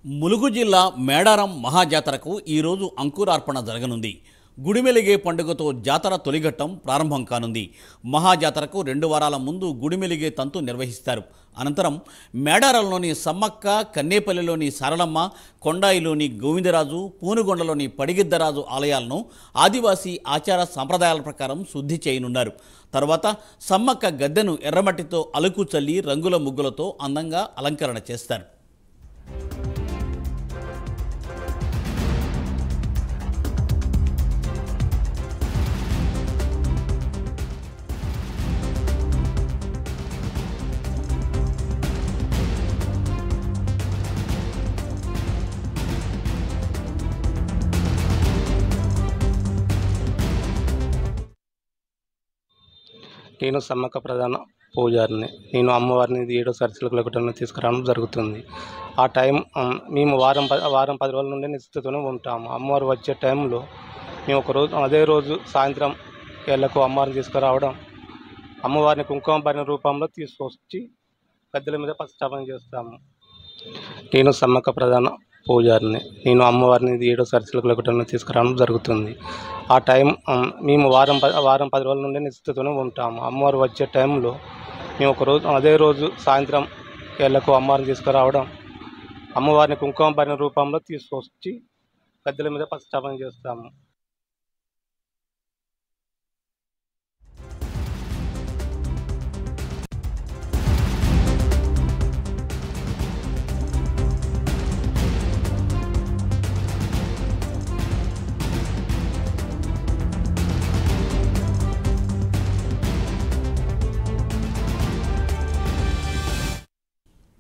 ములుగు జిల్లా మేడారం మహాజాతరకు ఈరోజు అంకురార్పణ జరగనుంది. గుడిమెలిగే పండుగతో జాతర తొలిఘట్టం ప్రారంభం కానుంది. మహాజాతరకు 2 వారాల ముందు గుడిమెలిగే తంతు నిర్వహిస్తారు. అనంతరం మేడారంలోని సమ్మక్క, కన్నేపల్లిలోని సారలమ్మ, కొండాయిలోని గోవిందరాజు, పూనుగొండలోని పడిగిద్దరాజు ఆలయాలను ఆదివాసీ ఆచార సంప్రదాయాల ప్రకారం శుద్ధి చేయనున్నారు. తర్వాత సమ్మక్క గద్దెను ఎర్రమట్టితో అలుకు చల్లి రంగుల ముగ్గులతో అందంగా అలంకరణ చేస్తారు. నేను సమ్మక్క ప్రధాన పూజారిని. నేను అమ్మవారిని 7వ సరిసిల గుట్టను తీసుకురావడం జరుగుతుంది. ఆ టైం మేము వారం 10 రోజుల నుండి నిశ్చితతోనే ఉంటాము. అమ్మవారు వచ్చే టైంలో మేము అదే రోజు సాయంత్రం ఏళ్లకు అమ్మవారిని తీసుకురావడం, అమ్మవారిని కుంకుమ భరణ రూపంలో తీసుకొచ్చి గద్దెల మీద ప్రతిష్టాపన చేస్తాము. నేను సమ్మక్క ప్రధాన పూజారిని. నేను అమ్మవారిని 7వ సరిసిల గుట్టను తీసుకురావడం జరుగుతుంది. ఆ టైం మేము వారం 10 రోజుల నుండి నిశ్చితతోనే ఉంటాము. అమ్మవారు వచ్చే టైంలో మేము అదే రోజు సాయంత్రం ఏళ్లకు అమ్మవారిని తీసుకురావడం, అమ్మవారిని కుంకుమ భరణ రూపంలో తీసుకొచ్చి గద్దెల మీద ప్రతిష్టాపన చేస్తాము.